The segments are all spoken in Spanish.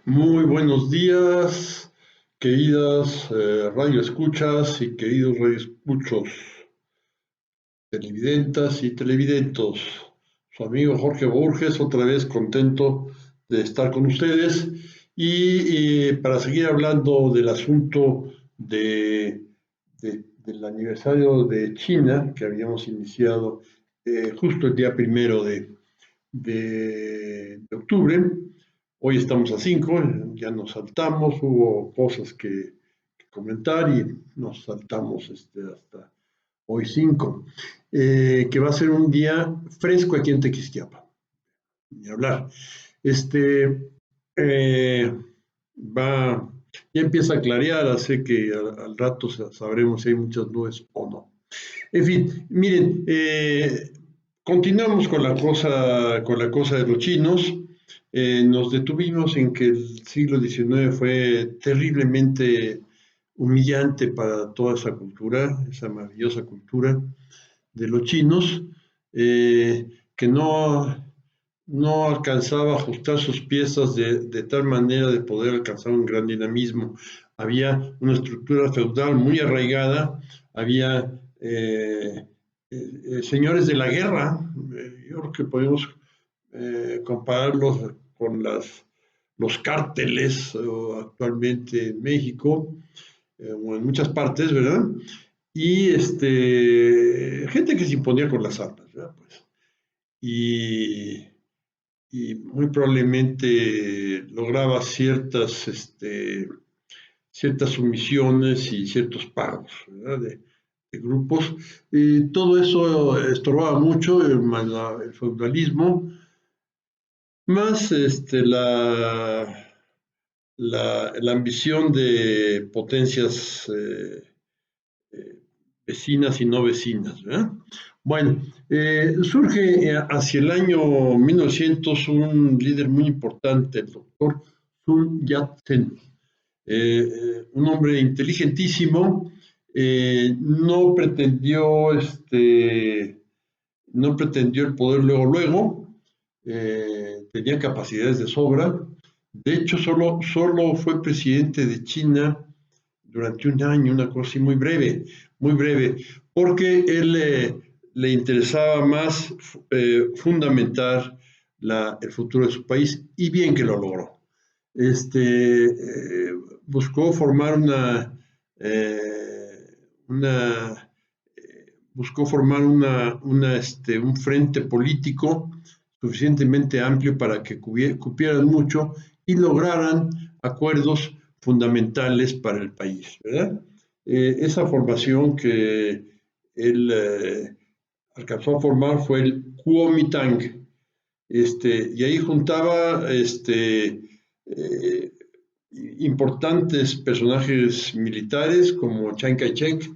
Muy buenos días, queridas radio escuchas y queridos radio escuchos, televidentas y televidentos. Su amigo Jorge Borges, otra vez contento de estar con ustedes y para seguir hablando del asunto del aniversario de China que habíamos iniciado justo el día primero de octubre. Hoy estamos a 5, ya nos saltamos, hubo cosas que comentar y nos saltamos hasta hoy 5, que va a ser un día fresco aquí en Tequisquiapan, ni hablar. Este, eh, va, ya empieza a clarear, así que al rato sabremos si hay muchas nubes o no. En fin, miren, continuamos con la cosa de los chinos. Nos detuvimos en que el siglo XIX fue terriblemente humillante para toda esa cultura, esa maravillosa cultura de los chinos, que no alcanzaba a ajustar sus piezas de tal manera de poder alcanzar un gran dinamismo. Había una estructura feudal muy arraigada, había señores de la guerra. Yo creo que podemos compararlos con los cárteles actualmente en México o en muchas partes, ¿verdad? Y gente que se imponía con las armas, ¿verdad? Pues, y, y muy probablemente lograba ciertas sumisiones y ciertos pagos, ¿verdad? De grupos. Y todo eso estorbaba mucho, más el feudalismo, más la ambición de potencias eh, vecinas y no vecinas, ¿verdad? Bueno, surge hacia el año 1900 un líder muy importante, el doctor Sun Yat-sen, un hombre inteligentísimo. No pretendió el poder luego, tenía capacidades de sobra. De hecho, solo fue presidente de China durante un año, una cosa así muy breve, porque él le interesaba más fundamentar el futuro de su país, y bien que lo logró. Buscó formar una buscó formar un frente político suficientemente amplio para que cupieran mucho y lograran acuerdos fundamentales para el país, ¿verdad? Esa formación que él alcanzó a formar fue el Kuomintang, y ahí juntaba eh, importantes personajes militares como Chiang Kai-shek,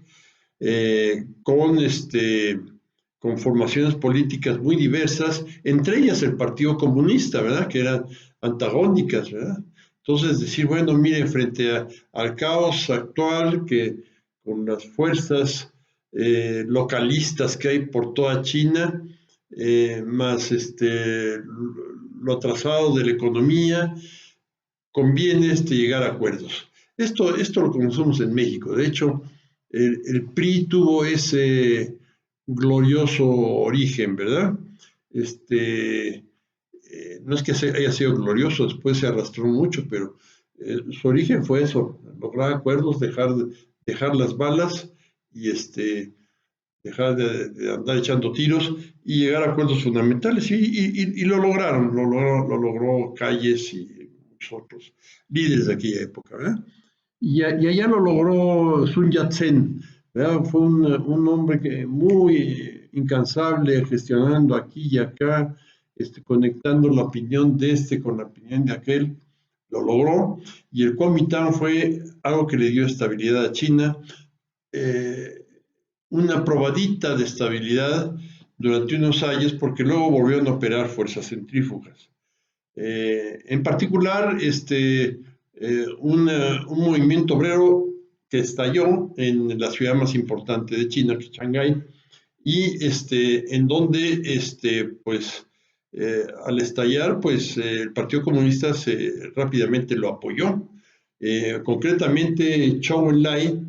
con formaciones políticas muy diversas, entre ellas el Partido Comunista, ¿verdad? Que eran antagónicas, ¿verdad? Entonces decir, bueno, miren, al caos actual, que con las fuerzas localistas que hay por toda China, más lo atrasado de la economía, conviene llegar a acuerdos. Esto lo conocemos en México. De hecho, el PRI tuvo ese glorioso origen, ¿verdad? No es que haya sido glorioso, después se arrastró mucho, pero su origen fue eso, lograr acuerdos, dejar las balas y dejar de andar echando tiros y llegar a acuerdos fundamentales. Y lo lograron, lo logró Calles y muchos otros líderes de aquella época, ¿verdad? Y allá lo logró Sun Yat-sen, ¿verdad? Fue un hombre muy incansable gestionando aquí y acá, conectando la opinión de con la opinión de aquel, lo logró, y el Kuomintang fue algo que le dio estabilidad a China, eh, una probadita de estabilidad durante unos años, porque luego volvieron a operar fuerzas centrífugas. En particular, un movimiento obrero que estalló en la ciudad más importante de China, que es Shanghái, y en donde pues, Al estallar, pues el Partido Comunista rápidamente lo apoyó. Concretamente, Chou Enlai,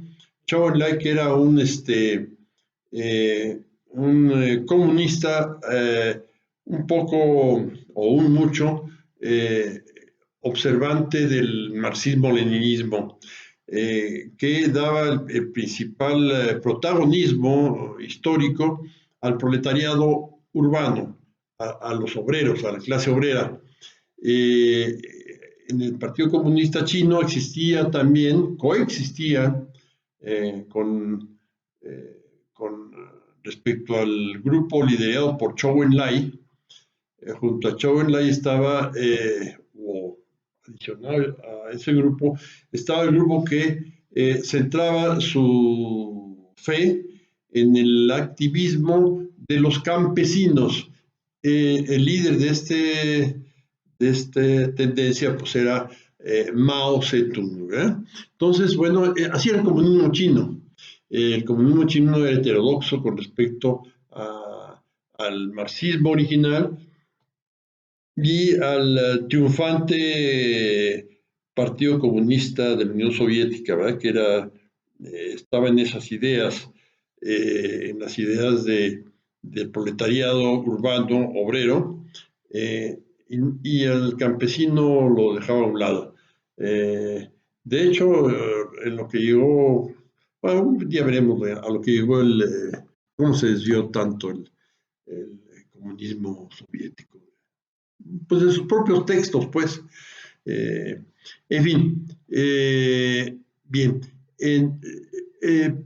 que era un comunista un poco o un mucho observante del marxismo-leninismo, que daba el principal protagonismo histórico al proletariado urbano, a los obreros, a la clase obrera. Eh, en el Partido Comunista Chino coexistía eh, con respecto al grupo liderado por Zhou Enlai. Junto a Zhou Enlai estaba, o adicional a ese grupo, estaba el grupo que centraba su fe en el activismo de los campesinos. El líder de esta tendencia pues era Mao Zedong, ¿verdad? Entonces, bueno, así era el comunismo chino. El comunismo chino era heterodoxo con respecto al marxismo original y al triunfante Partido Comunista de la Unión Soviética, ¿verdad? Que estaba en esas ideas, en las ideas del proletariado urbano obrero, y el campesino lo dejaba a un lado. De hecho, en lo que llegó, bueno, un día veremos a lo que llegó cómo se desvió tanto el comunismo soviético, pues de sus propios textos, pues. Eh, en fin, bien.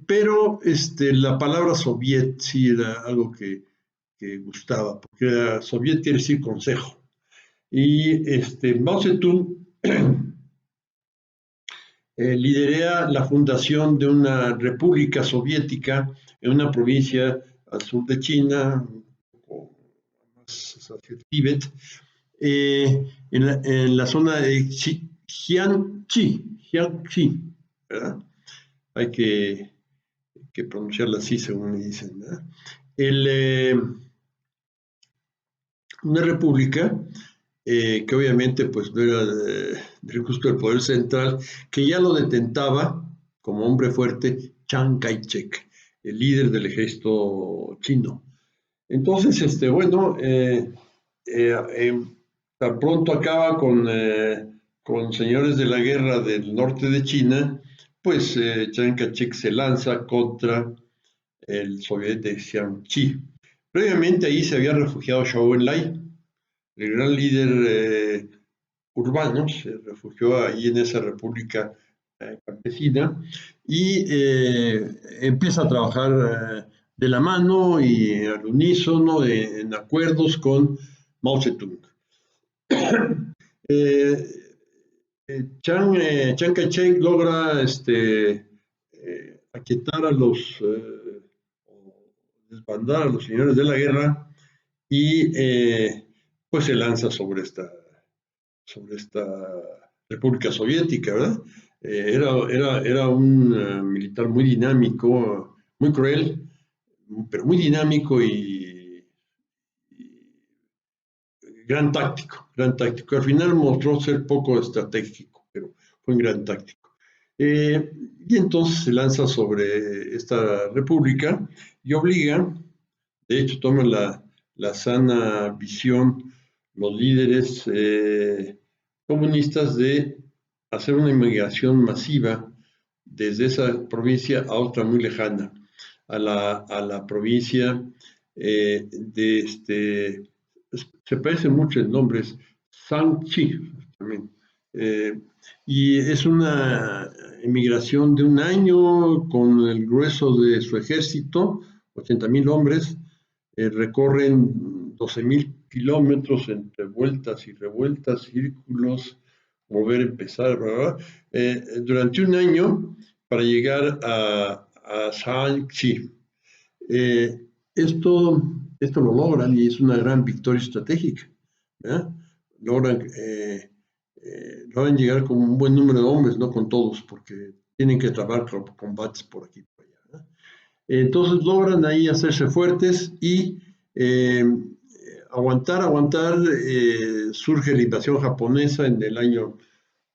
Pero la palabra soviet sí era algo que gustaba, porque soviet quiere decir consejo. Y Mao Zedong lidera la fundación de una república soviética en una provincia al sur de China, o más hacia el Tíbet, en la zona de Jiangxi, ¿verdad? Hay que pronunciarla así según me dicen, ¿verdad? Una república que obviamente pues no era del gusto del poder central, que ya lo detentaba como hombre fuerte Chiang Kai-shek, el líder del ejército chino. Entonces, bueno, tan pronto acaba con señores de la guerra del norte de China, pues Chiang Kai-shek se lanza contra el soviet de Jiangxi. Previamente ahí se había refugiado Zhou Enlai, el gran líder urbano, se refugió ahí en esa república campesina y empieza a trabajar de la mano y al unísono en acuerdos con Mao Zedong. Chiang Kai-shek logra aquietar o desbandar a los señores de la guerra y pues se lanza sobre esta República Soviética, ¿verdad? Era un militar muy dinámico, muy cruel, pero muy dinámico y gran táctico, gran táctico. Al final mostró ser poco estratégico, pero fue un gran táctico. Y entonces se lanza sobre esta república y obliga, de hecho toma la sana visión los líderes comunistas de hacer una inmigración masiva desde esa provincia a otra muy lejana, a la provincia se parecen mucho en nombres, Shang-Chi también. Y es una emigración de un año con el grueso de su ejército, 80,000 hombres, recorren 12,000 kilómetros entre vueltas y revueltas, círculos, volver a empezar, ¿verdad? Durante un año para llegar a Shaanxi. Eh, esto, esto lo logran y es una gran victoria estratégica, ¿verdad? Logran, logran llegar con un buen número de hombres, no con todos, porque tienen que trabar combates por aquí y por allá, ¿verdad? Entonces logran ahí hacerse fuertes y aguantar, surge la invasión japonesa en el año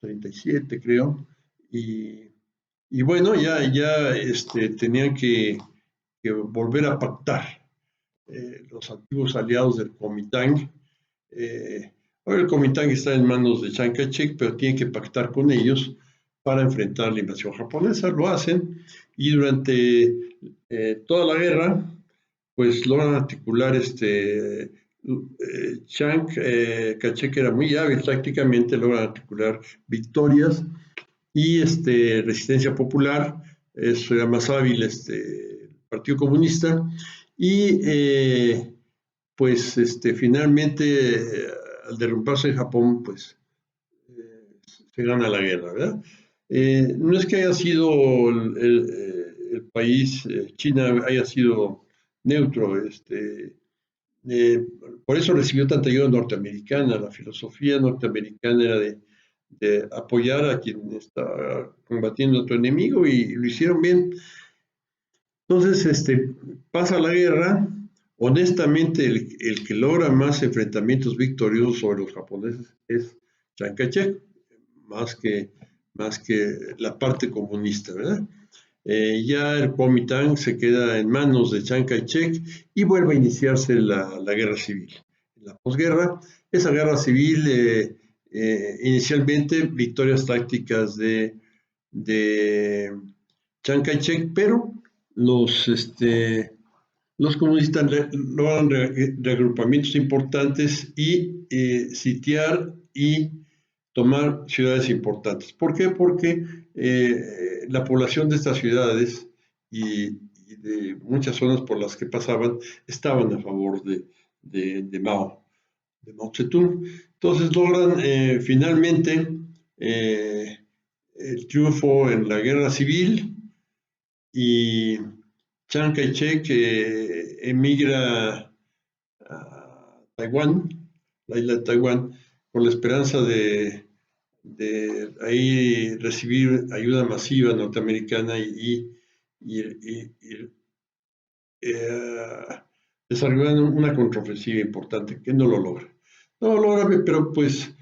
37, creo, y bueno, ya tenían que volver a pactar los antiguos aliados del Kuomintang. Ahora el Kuomintang está en manos de Chiang Kai-shek, pero tienen que pactar con ellos para enfrentar la invasión japonesa. Lo hacen y durante toda la guerra, pues logran articular Chiang Kai-shek era muy hábil tácticamente, logran articular victorias y resistencia popular, eso era más hábil el Partido Comunista, y pues finalmente al derrumbarse en Japón, pues se gana la guerra, ¿verdad? No es que haya sido el país, China haya sido neutro, por eso recibió tanta ayuda norteamericana. La filosofía norteamericana era de apoyar a quien está combatiendo a tu enemigo y lo hicieron bien. Entonces, pasa la guerra. Honestamente, el que logra más enfrentamientos victoriosos sobre los japoneses es Chiang Kai-shek, más que la parte comunista, ¿verdad? Ya el Kuomintang se queda en manos de Chiang Kai-shek y vuelve a iniciarse la guerra civil. En la posguerra, esa guerra civil, inicialmente victorias tácticas de Chiang Kai-shek, pero los comunistas logran reagrupamientos importantes y sitiar y tomar ciudades importantes. ¿Por qué? Porque la población de estas ciudades y de muchas zonas por las que pasaban estaban a favor de Mao Zedong. Entonces logran finalmente el triunfo en la guerra civil y Chiang Kai-shek emigra a Taiwán, la isla de Taiwán, con la esperanza de ahí recibir ayuda masiva norteamericana y desarrollar una contraofensiva importante que no lo logra. No lo logra, pero pues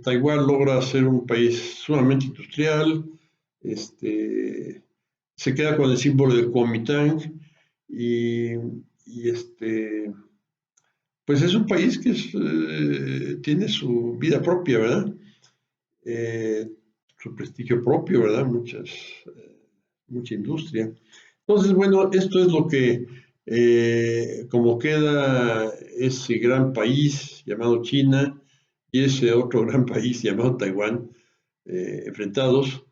Taiwán logra ser un país sumamente industrial, se queda con el símbolo del Kuomintang y pues es un país que tiene su vida propia, ¿verdad? Su prestigio propio, ¿verdad? Mucha industria. Entonces, bueno, esto es lo que, como queda ese gran país llamado China y ese otro gran país llamado Taiwán, enfrentados,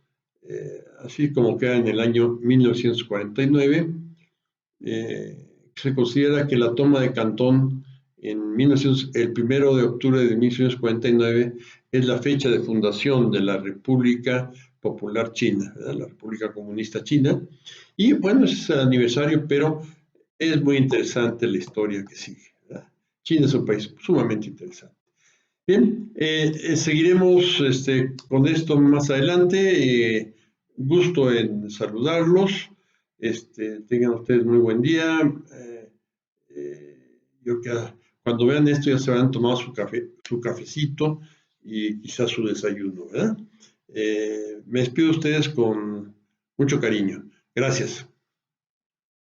así como queda en el año 1949. Se considera que la toma de Cantón el 1 de octubre de 1949 es la fecha de fundación de la República Popular China, ¿verdad? La República Comunista China. Y bueno, es el aniversario, pero es muy interesante la historia que sigue, ¿verdad? China es un país sumamente interesante. Bien, seguiremos con esto más adelante. Gusto en saludarlos. Tengan ustedes muy buen día. Yo que cuando vean esto ya se habrán tomado su cafecito y quizás su desayuno, ¿verdad? Me despido de ustedes con mucho cariño. Gracias.